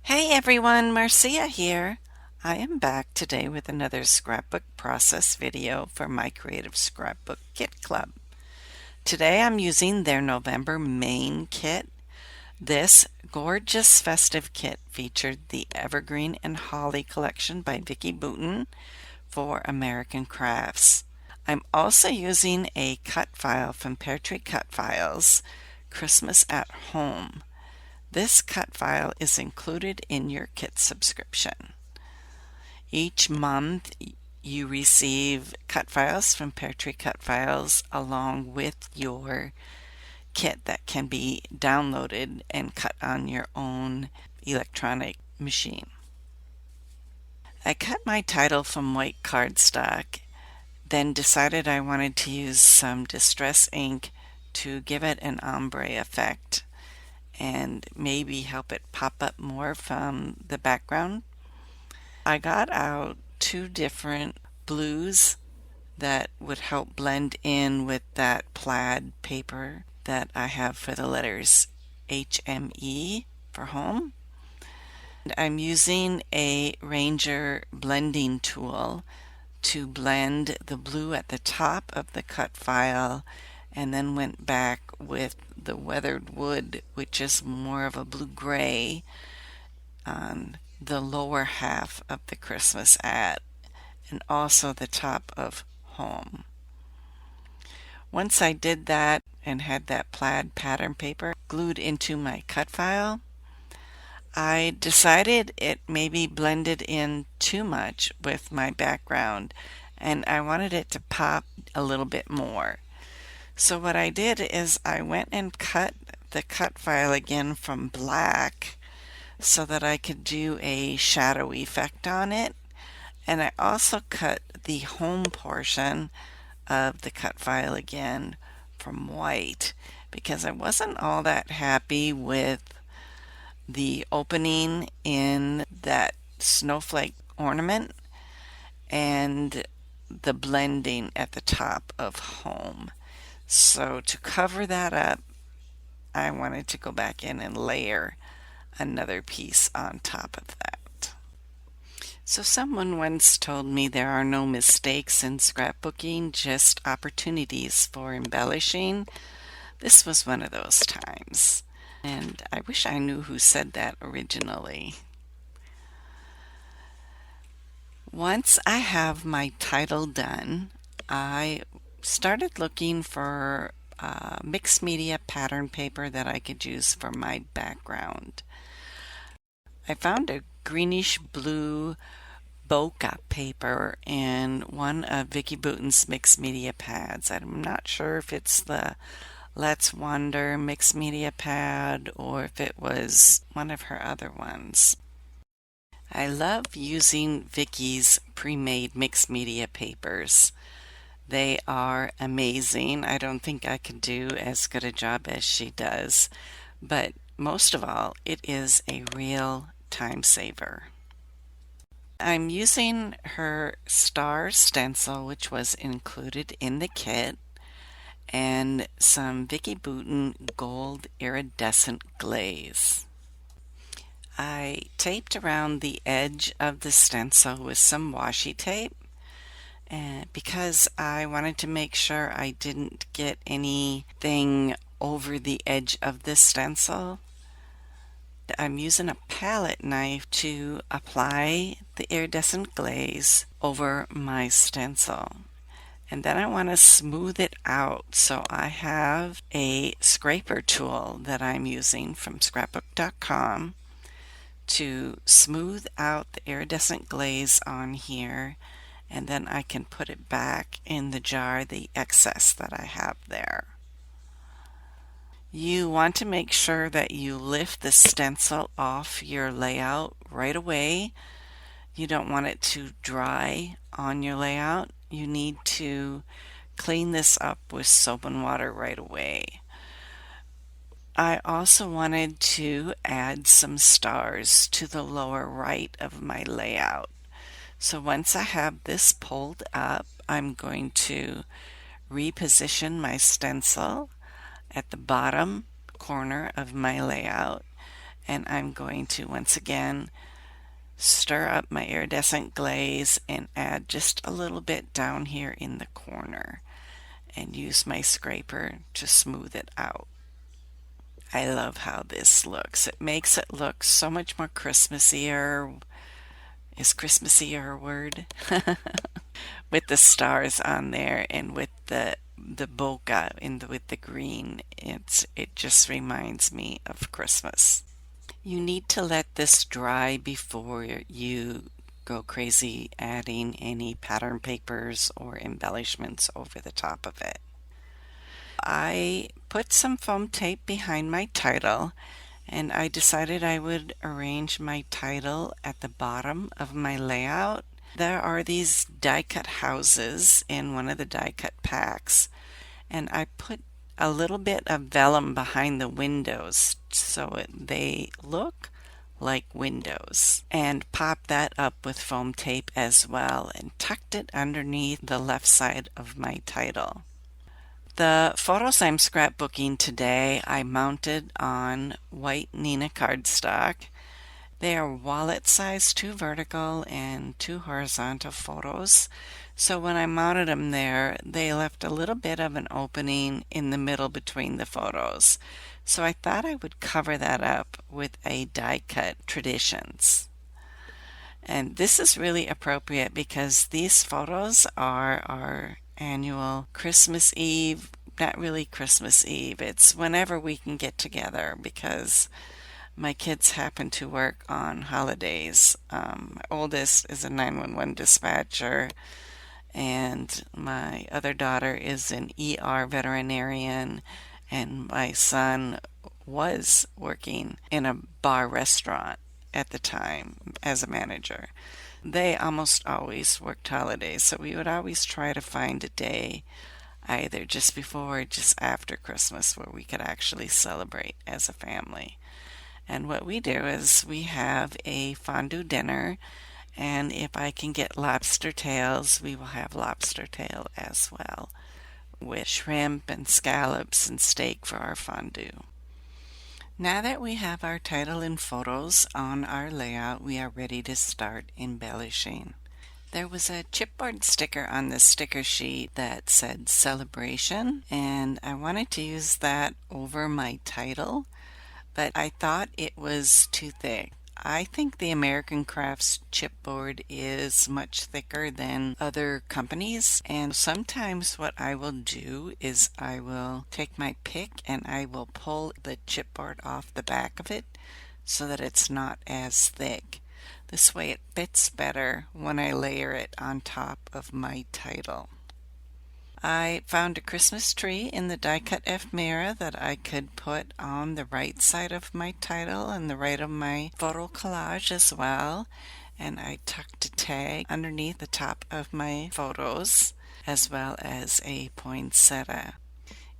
Hey everyone, Marcia here. I am back today with another scrapbook process video for my Creative Scrapbook Kit Club. Today I'm using their November main kit. This gorgeous festive kit featured the Evergreen and Holly collection by Vicki Boutin for American Crafts. I'm also using a cut file from PearTree Cut Files, Christmas at Home. This cut file is included in your kit subscription. Each month you receive cut files from PearTree Cut Files along with your kit that can be downloaded and cut on your own electronic machine. I cut my title from white cardstock, then decided I wanted to use some distress ink to give it an ombre effect and maybe help it pop up more from the background. I got out two different blues that would help blend in with that plaid paper that I have for the letters HME for home. And I'm using a Ranger blending tool to blend the blue at the top of the cut file and then went back with the weathered wood, which is more of a blue-gray, on the lower half of the Christmas ad and also the top of home. Once I did that and had that plaid pattern paper glued into my cut file, I decided it maybe blended in too much with my background and I wanted it to pop a little bit more. So what I did is I went and cut the cut file again from black so that I could do a shadow effect on it. And I also cut the home portion of the cut file again from white because I wasn't all that happy with the opening in that snowflake ornament and the blending at the top of home. So to cover that up, I wanted to go back in and layer another piece on top of that. So someone once told me there are no mistakes in scrapbooking, just opportunities for embellishing. This was one of those times. And I wish I knew who said that originally. Once I have my title done, I started looking for mixed media pattern paper that I could use for my background. I found a greenish blue bokeh paper in one of Vicki Boutin's mixed media pads. I'm not sure if it's the Let's Wander mixed media pad or if it was one of her other ones. I love using Vicki's pre-made mixed media papers. They are amazing. I don't think I could do as good a job as she does, but most of all, it is a real time saver. I'm using her star stencil, which was included in the kit, and some Vicki Boutin gold iridescent glaze. I taped around the edge of the stencil with some washi tape because I wanted to make sure I didn't get anything over the edge of this stencil. I'm using a palette knife to apply the iridescent glaze over my stencil. And then I want to smooth it out, so I have a scraper tool that I'm using from Scrapbook.com to smooth out the iridescent glaze on here, and then I can put it back in the jar, the excess that I have there. You want to make sure that you lift the stencil off your layout right away. You don't want it to dry on your layout. You need to clean this up with soap and water right away. I also wanted to add some stars to the lower right of my layout. So once I have this pulled up, I'm going to reposition my stencil at the bottom corner of my layout And I'm going to once again stir up my iridescent glaze and add just a little bit down here in the corner and use my scraper to smooth it out. I love how this looks. It makes it look so much more Christmassier. Is Christmassier a word? With the stars on there and with the bokeh with the green. It just reminds me of Christmas. You need to let this dry before you go crazy adding any pattern papers or embellishments over the top of it. I put some foam tape behind my title, and I decided I would arrange my title at the bottom of my layout. There are these die cut houses in one of the die cut packs, and I put a little bit of vellum behind the windows so they look like windows, and popped that up with foam tape as well and tucked it underneath the left side of my title. The photos I'm scrapbooking today I mounted on white Neenah cardstock. They are wallet size, 2 vertical and 2 horizontal photos. So when I mounted them there, they left a little bit of an opening in the middle between the photos. So I thought I would cover that up with a die cut Traditions. And this is really appropriate because these photos are our annual Christmas Eve, not really Christmas Eve, it's whenever we can get together because my kids happen to work on holidays. My oldest is a 911 dispatcher, and my other daughter is an ER veterinarian, and my son was working in a bar restaurant at the time as a manager. They almost always worked holidays, so we would always try to find a day either just before or just after Christmas where we could actually celebrate as a family. And what we do is we have a fondue dinner, and if I can get lobster tails, we will have lobster tail as well, with shrimp and scallops and steak for our fondue. Now that we have our title and photos on our layout, we are ready to start embellishing. There was a chipboard sticker on the sticker sheet that said celebration, and I wanted to use that over my title, but I thought it was too thick. I think the American Crafts chipboard is much thicker than other companies, and sometimes what I will do is I will take my pick and I will pull the chipboard off the back of it so that it's not as thick. This way it fits better when I layer it on top of my title. I found a Christmas tree in the die cut ephemera that I could put on the right side of my title and the right of my photo collage as well, and I tucked a tag underneath the top of my photos as well as a poinsettia.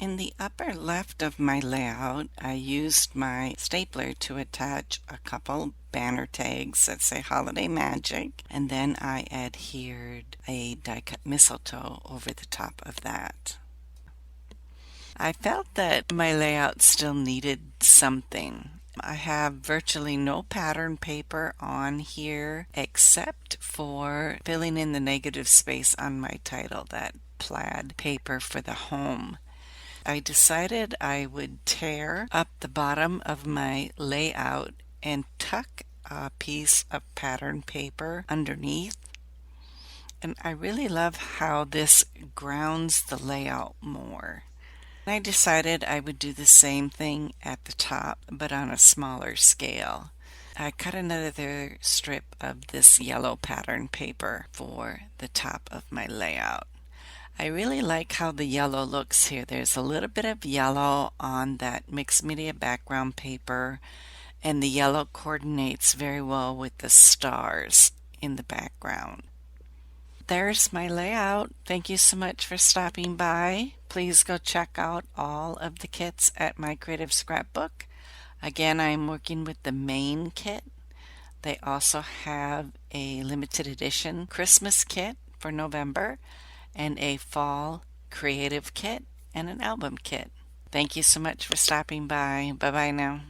In the upper left of my layout, I used my stapler to attach a couple banner tags that say Holiday Magic, and then I adhered a die-cut mistletoe over the top of that. I felt that my layout still needed something. I have virtually no pattern paper on here except for filling in the negative space on my title, that plaid paper for the home. I decided I would tear up the bottom of my layout and tuck a piece of pattern paper underneath. And I really love how this grounds the layout more. I decided I would do the same thing at the top, but on a smaller scale. I cut another strip of this yellow pattern paper for the top of my layout. I really like how the yellow looks here. There's a little bit of yellow on that mixed media background paper, and the yellow coordinates very well with the stars in the background. There's my layout. Thank you so much for stopping by. Please go check out all of the kits at My Creative Scrapbook. Again, I'm working with the main kit. They also have a limited edition Christmas kit for November, and a fall creative kit and an album kit. Thank you so much for stopping by. Bye bye now.